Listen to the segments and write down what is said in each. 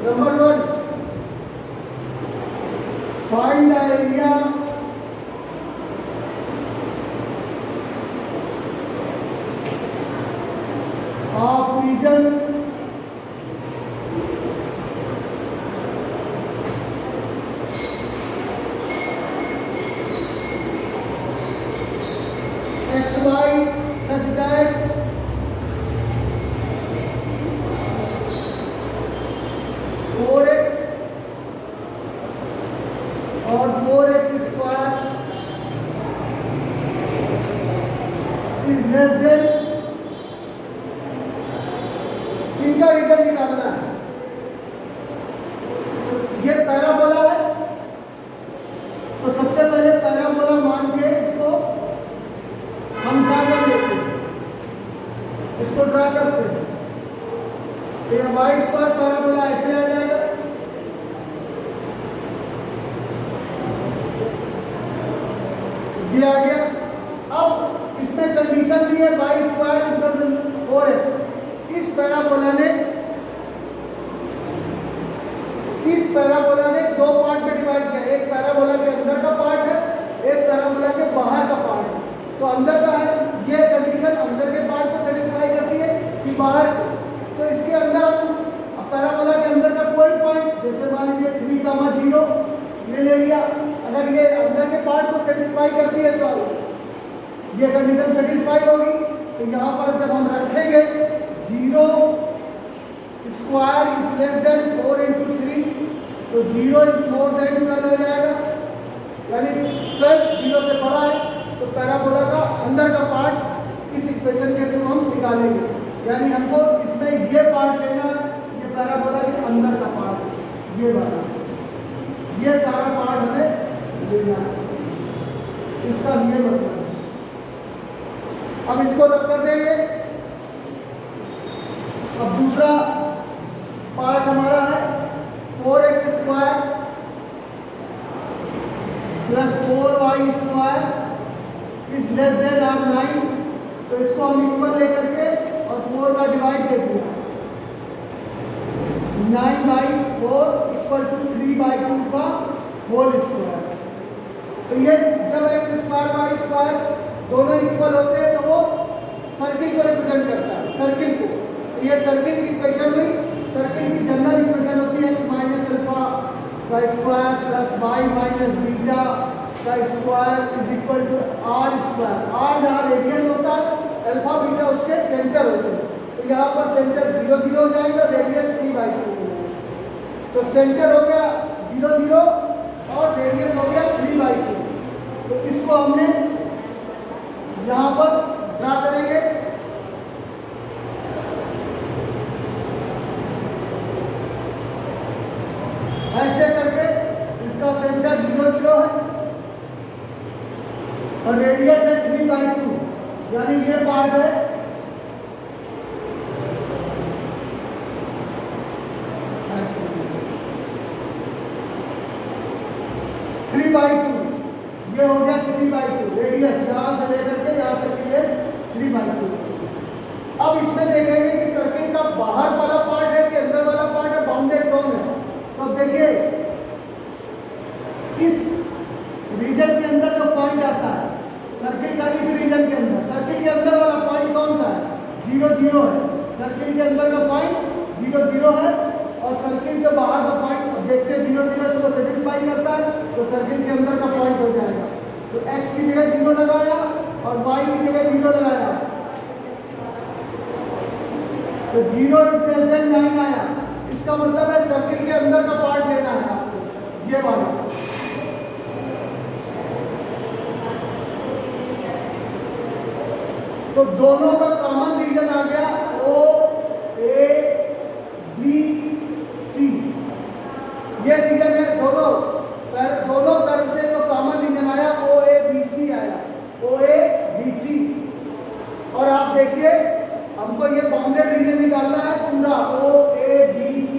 Number 1, find the area of region XY such that four x और 4x square is less than, इनका region निकालना है। तो ये पैराबोला है, तो सबसे पहले पैराबोला मान के इसको हम ड्रा कर लेते हैं, इसको ड्रा करते हैं। तो ये वाई स्क्वायर पैराबोला ऐसे आ जाएगा, ये आ गया। अब इसमें कंडीशन दी है y square is equal to 4x। इस पैराबोला ने दो पार्ट में डिवाइड किया, एक पैराबोला के अंदर का पार्ट है, एक पैराबोला के बाहर का पार्ट है। तो अंदर का है, ये कंडीशन अंदर के पार्ट को सेटिस्फाई करती है कि बाहर को। तो इसके अंदर पैराबोला के अंदर का कोई पॉइंट, जैसे मान लीजिए 3,0 ये ले लिया, अगर ये अंदर के पार्ट को सेटिस्फाई करती है तो ये कंडीशन सेटिस्फाई होगी। तो यहाँ पर जब हम रखेंगे 0 स्क्वायर इज लेस देन 4 × 3, तो 0 इज मोर देन 12 हो जाएगा, यानी 12 0 से बड़ा है। तो पैराबोला का अंदर का पार्ट इस इक्वेशन के थ्रू हम निकालेंगे, यानी हमको इसमें ये पार्ट लेना है, ये पैराबोला के अंदर का पार्ट, ये वाला, ये सारा पार्ट हमें लेना है, इसका ये मतलब है। अब इसको रख कर देंगे। अब दूसरा पार्ट हमारा है 4x square plus 4y square is less than r 9। तो इसको हम इक्वल लेकर के और 4 का डिवाइड दे दिया, 9/4 इक्वल टू 3/2 का होल स्क्वायर। तो ये जब x स्क्वायर y स्क्वायर दोनों इक्वल होते हैं तो वो सर्किल को रिप्रेजेंट करता है, सर्किल को। तो ये सर्किल की इक्वेशन हुई। सर्किल की जनरल इक्वेशन होती है x माइनस अल्फा का square plus y minus beta का square is equal to r square. r जहाँ रेडियस होता है, अल्फा बीटा उसके सेंटर होते हैं। तो यहाँ पर सेंटर 0 0 हो जाएगा, रेडियस 3/2 हो जाएगा। तो सेंटर हो गया 0 0 और रेडियस हो गया 3/2। तो इसको हमने यहाँ पर ड्रा करेंगे। ऐसे करके इसका सेंटर 0 0 है और रेडियस है 3/2, यानी ये पार्ट है 3/2। ये हो गया 3/2 रेडियस, यहाँ से लेकर के यहाँ तक के लिए 3/2। अब इसमें देखेंगे कि सर्किल का बाहर वाला पार्ट है कि अंदर वाला पार्ट है, बाउंडेड कौन है। तो देखिए इस रीजन के अंदर जो पॉइंट आता है सर्किल का, इस रीजन के अंदर सर्किल के अंदर वाला पॉइंट कौन सा है, 0 0 है। सर्किल के अंदर का पॉइंट 0 0 है और सर्किल के बाहर का पॉइंट देखते हैं 0 0 से वो सेटिस्फाई करता है, तो सर्किल के अंदर का पॉइंट हो जाएगा। तो x की जगह 0 लगाया और y की जगह 0 लगाया, तो 0 इज लेस देन 9 आया। इसका मतलब है सर्किल के अंदर का पार्ट लेना है आपको, ये वाला। तो दोनों का कॉमन रीजन आ गया O A B C। ये रीजन है दोनों तरफ से जो कॉमन रीजन आया O A B C आया, O A B C। और आप देखिए हमको ये बाउंडेड रीजन निकालना है पूरा O A B C।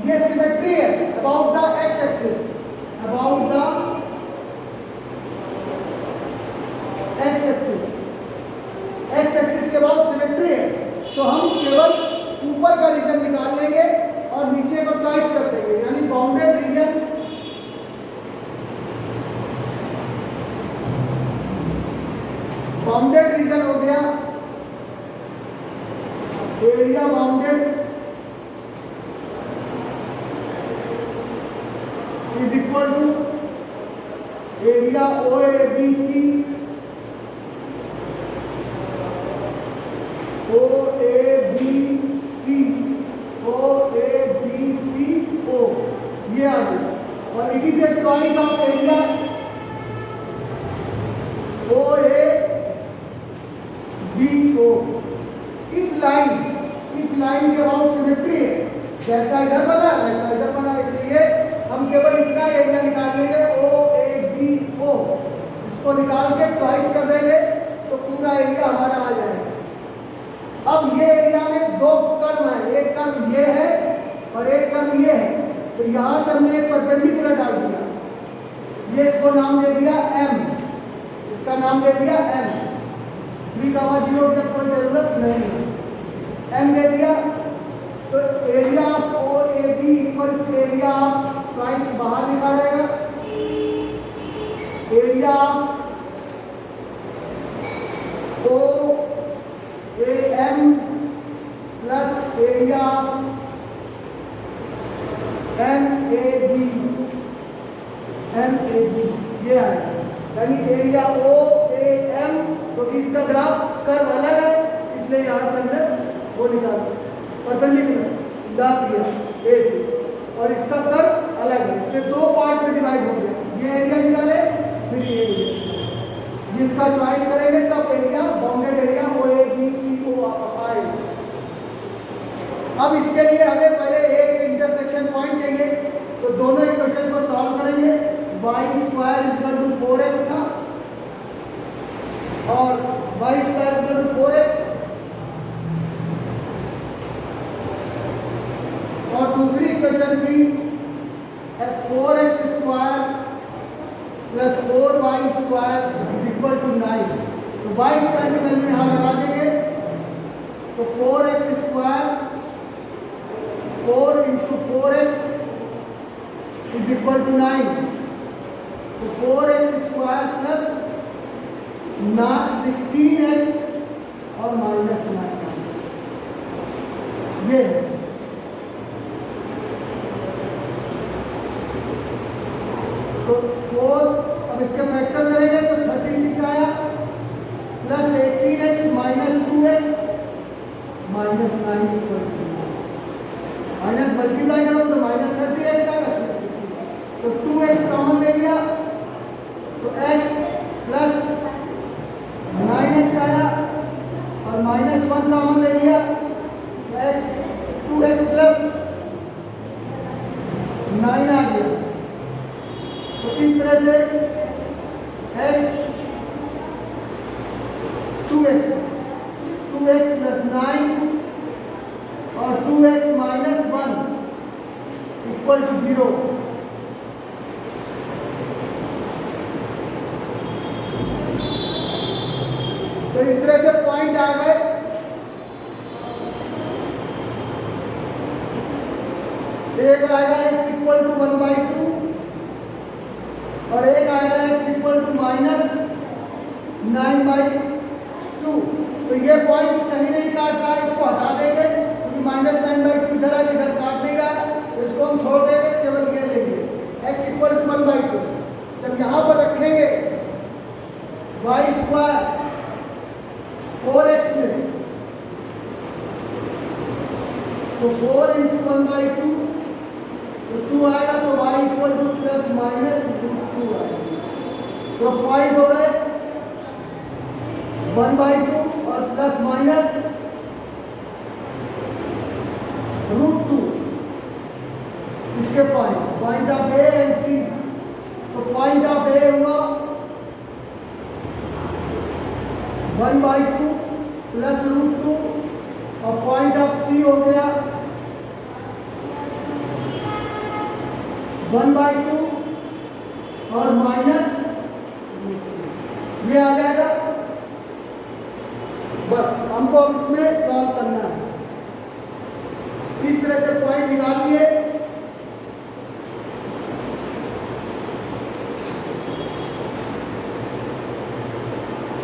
ये सिमेट्री है about the x axis, about the x axis, x axis के बाद सिमेट्री है। तो हम केवल ऊपर का रीजन निकाल लेंगे और नीचे को twice is equal to area O A B C O A B C O A B C O, ये आ गया। और it is a twice of area O A B O. इस लाइन के अबाउट सिमेट्री है, जैसा इधर बना वैसा इधर बना, इसलिए हम केवल इतना एरिया निकाल लेंगे ओ ए बी ओ, इसको निकाल के ट्वाइस कर देंगे तो पूरा एरिया हमारा आ जाएगा। अब ये एरिया में दो कर्व है, एक कर्व ये है और एक कर्व ये है, तो यहां से हमने एक परपेंडिकुलर डाल दिया, ये इसको नाम दे दिया m, इसका नाम दे दिया m, 3,0 की कोई जरूरत नहीं है, m दे दिया। तो area of O A B equal to area of twice बाहर लिखा रहेगा, area of O A M plus area M A B, ये आएगा। यानी एरिया ओ ए एम, क्योंकि इसका ग्राफ कर्व अलग है इसलिए यहां से हमने वो निकाला परपेंडिकुलर डाल दिया ए से, और इसका कर्व अलग है इसलिए दो पार्ट में डिवाइड हो गया। ये एरिया निकाले फिर ये एरिया, जिसका ट्वाइस करेंगे तब area bounded area O A B C O आएगा। अब इसके लिए हमें पहले एक इंटरसेक्शन पॉइंट चाहिए, तो दोनों इक्वेशन को सॉल्व करेंगे। y square is equal to 4x था और y square is equal to 4x, और दूसरी इक्वेशन थी 4x square plus 4y square is equal to 9। तो y स्क्वायर की वैल्यू यहाँ लगा देंगे, तो 4x square 4 into 4x is equal to 9, तो 4x स्क्वायर प्लस 16x और माइनस 9, ये है। तो 4, अब इसके फैक्टर करेंगे तो 36 आया, plus 18x minus 2x minus 9 equal to 9, minus multiply करो तो माइनस 30x आएगा, तो 2x कॉमन ले लिया तो x प्लस 9x आया, और माइनस 1 कॉमन ले लिया तो x 2x प्लस 9 आ गया। तो इस तरह से x 2x प्लस 9 और 2x माइनस 1 इक्वल टू 0। तो इस तरह से पॉइंट आ गए। एक आएगा x इक्वल टू 1/2 और एक आएगा x इक्वल टू माइनस 9/2। तो ये पॉइंट कहीं नहीं काट रहा है, इसको हटा देंगे क्योंकि माइनस 9/2 इधर है, इधर काट नहीं रहा है, तो इसको हम छोड़ देंगे, केवल ये लेंगे x इक्वल टू 1/2। जब यहाँ पर रखेंगे y स्क्वायर 4x में, तो 4 इंटू 1/2 तो 2 आएगा, तो y equal two plus minus 2 आएगा। तो पॉइंट हो गए 1/2 और प्लस माइनस √2, इसके पॉइंट ऑफ ए एंड सी। तो पॉइंट ऑफ ए हुआ 1/2 प्लस √2 और पॉइंट ऑफ सी हो गया 1/2 और माइनस, ये आ जाएगा। बस हमको अब इसमें सॉल्व करना है। इस तरह से पॉइंट निकाल लिए।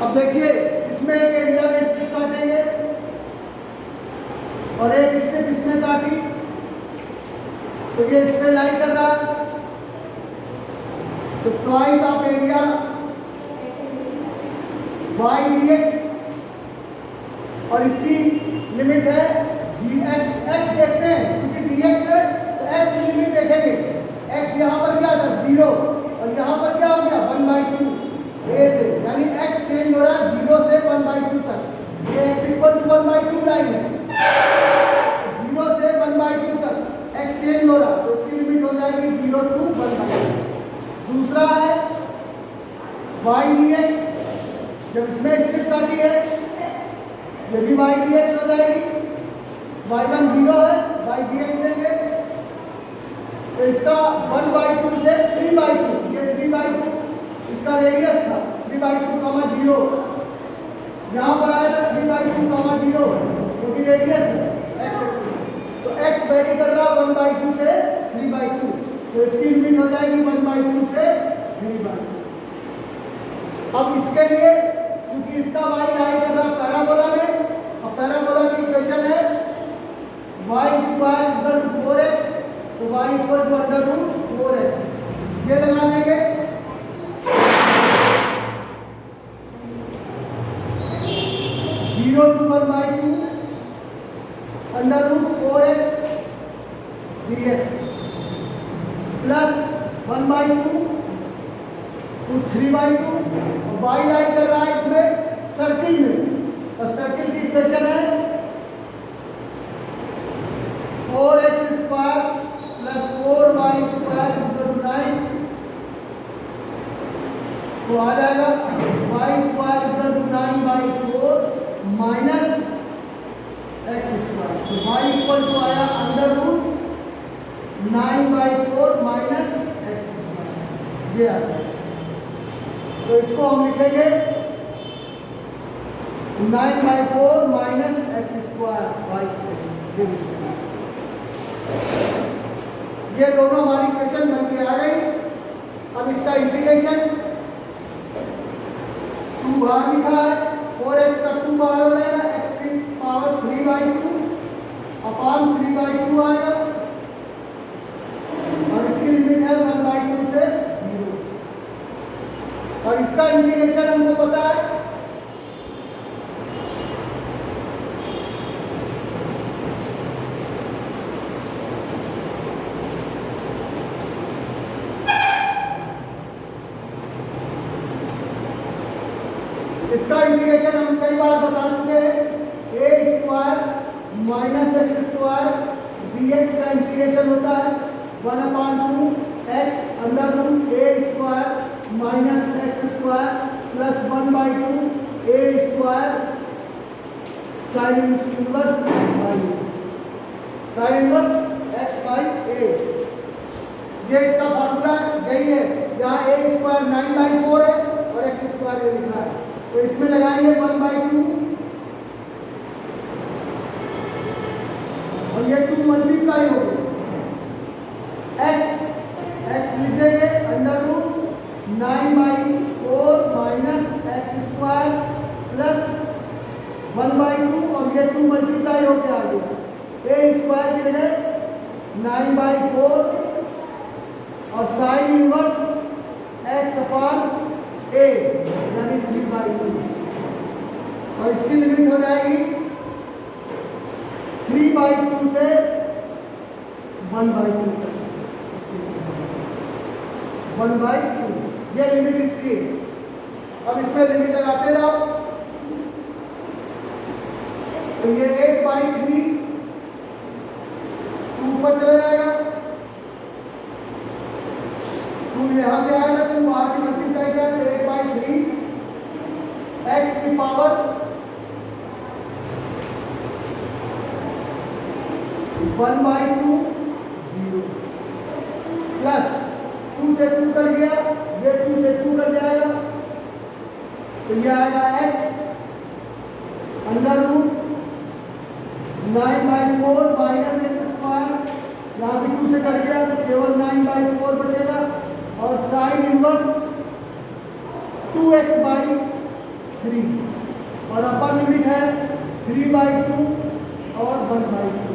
अब देखिए इसमें एक एरिया में स्ट्रिप काटेंगे और एक स्ट्रिप इसमें काटी, तो ये इसमें लाई कर रहा है, तो twice of area y dx, और इसकी लिमिट है gx। x देखते हैं क्योंकि dx है तो x की लिमिट देखेंगे। x यहाँ पर क्या था 0 और यहाँ पर क्या हो गया 1/2 a से, यानी x चेंज हो रहा है 0 से 1/2 तक। ये x इक्वल टू 1/2 लाइन है, 0 से 1/2 तक x चेंज हो रहा है तो इसकी लिमिट हो जाएगी 0 to 1/2। दूसरा है y dx, जब इसमें स्ट्रिप काटी है ये भी y dx हो जाएगी। y1 0 है, y dx लेंगे तो इसका 1/2 से 3/2, ये 3/2 इसका रेडियस था 3/2, 0 यहाँ पर आया था 3/2, 0 क्योंकि रेडियस है x एक्सिस, तो x वेरी कर रहा 1/2 से 3/2 तो इसकी लिमिट हो जाएगी 1/2 से 3/2। अब इसके लिए क्योंकि इसका y लाई कर रहा पैराबोला में, अब पैराबोला की इक्वेशन है y² = 4x, तो y = √4x, ये लगा देंगे। to 1/2 √4x dx plus 1/2 to 3/2, और y लाई कर रहा है इसमें सर्किल में, और सर्किल की इक्वेशन है 4x² प्लस 4y² = 9, तो आ जाएगा y² = 9/4 माइनस x², तो y इक्वल टू आया √9/4 माइनस x², ये आ गया। तो इसको हम लिखेंगे 9/4 माइनस x², ये दोनों हमारी इक्वेशन बन के आ गई। अब इसका इंटीग्रेशन 2 बाहर लिखा है, 4x का 2 बाहर हो जाएगा, x की पावर 3/2 अपॉन 3/2 आएगा, और इसकी लिमिट है 1/2 से 0, और इसका इंटीग्रेशन हमको पता है इसका इंटीग्रेशन हम कई बार बता चुके हैं, a² माइनस x² dx का इंटीग्रेशन होता है 1/2 x √a² minus x² plus 1/2 a² sine inverse x/a, ये इसका फार्मूला यही है। यहाँ a² 9/4 है और x² ये लिखा है, तो इसमें लगाएंगे 1/2 और ये 2 मल्टीप्लाई हो गए, x लिख देंगे √9/4 माइनस x² प्लस 1/2 और ये 2 मल्टीप्लाई होके आ गया, a² की जगह 9/4 और साइन इनवर्स x/a यानी 3/2, और इसकी लिमिट हो जाएगी 3/2 से 1/2 तक, 1/2 ये लिमिट इसकी। अब इसमें लिमिट लगाते जाओ, तो ये 8/3 ऊपर चला जाएगा, 2 यहाँ से आएगा, 2 बाहर की मल्टीप्लाई से आएगा, 8/3 x की पावर 1/2 0 प्लस 2 से 2 कट गया, ये 2 से 2 कट जाएगा, तो ये आएगा x √9/4 माइनस x², यहाँ भी 2 से कट गया तो केवल 9/4 बचेगा, और साइन इनवर्स 2x/3, और अपर लिमिट है 3/2 और 1/2,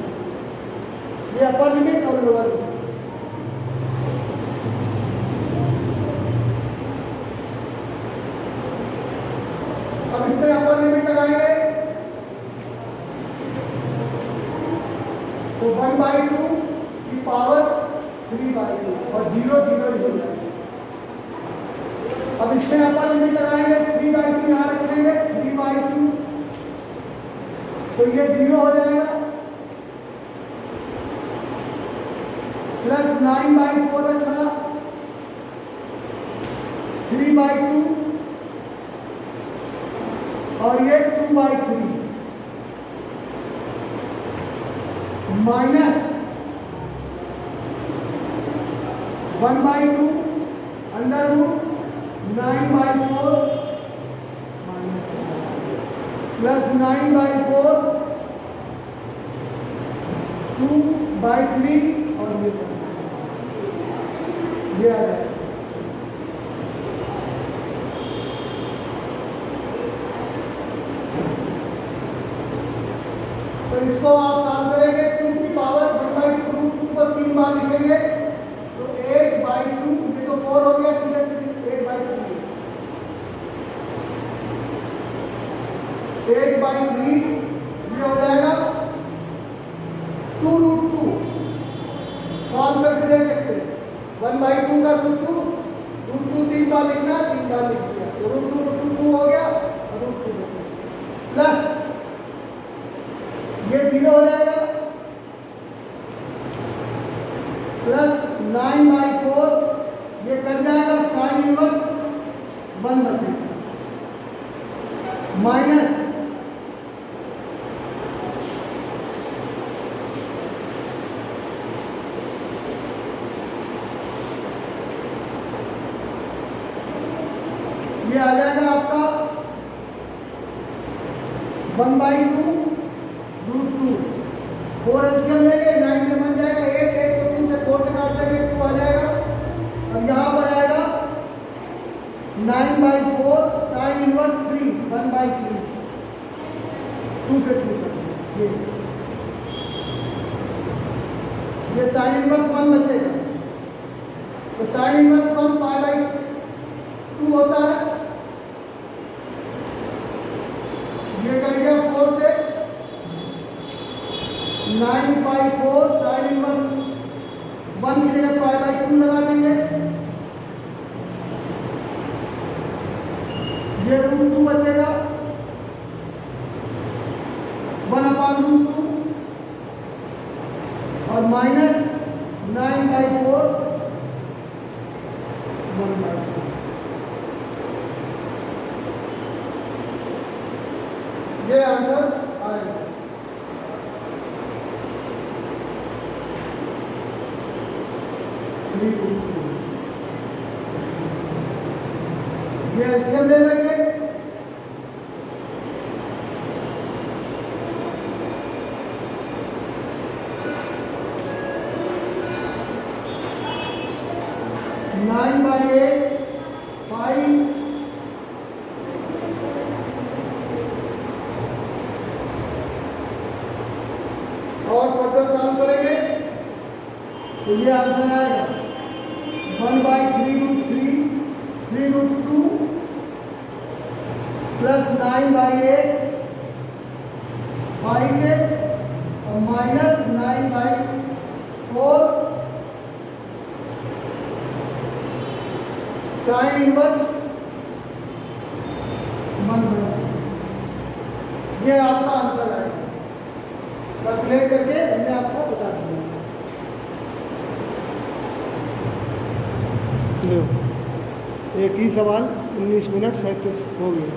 ये अपर लिमिट और लोअर लिमिट। 3/2 और 0 0 हो जाएगा। अब इसमें अपन लिमिट लगाएंगे 3/2 यहाँ रखेंगे 3/2 तो ये 0 हो जाएगा प्लस 9/4 रखना 3/2 और ये 2/3 माइनस 1/2 अंडर रूट 9/4 प्लस 9/4 2/3 और ये आ जाएगा। तो इसको आप सॉल्व करेंगे 2 की पावर 1/2 रूट 2 को 3 बार लिखेंगे तो 8/2 ये तो 4 हो गया सीधे सीधे 8/3 8/3 ये हो जाएगा 2 रूट 2 सॉल्व करके देख सकते हैं 1/2 का रूट 2 3 बार लिखना 3 बार लिख दिया तो रूट 2 हो गया और रूट 2 बचा प्लस ये 0 हो जाएगा प्लस 9/4 ये कट जाएगा साइन इनवर्स 1 बचेगा माइनस ये आ जाएगा आपका 1/2 रूट 2 4 एलसीएम लेंगे 9 में बन जाएगा 8 8 को 2 से 4 से काट देंगे 2 आ जाएगा और यहाँ पर आएगा 9/4 साइन इनवर्स 3 1/3 2 से 2 काट ये साइन इनवर्स 1 बचेगा तो साइन इनवर्स 1 π/2 होता है ये कट गया 4 से 9/4 साइन इनवर्स 1 की जगह π/2 लगा देंगे ये रूट 2 बचेगा 1/√2 और माइनस 9/4 1/2 ये आंसर आएगा। ये एलसीएम ले लेंगे नाइन बाई 8 5 और फर्दर सॉल्व करेंगे तो ये आंसर आएगा 1/3√3 3√2 प्लस 9/8 5 के और माइनस 9/4 साइन इनवर्स 1/2 ये आपका आंसर आएगा। कैलकुलेट करके हमने आपको बता दिया। एक ही सवाल 19 मिनट 37 हो गया।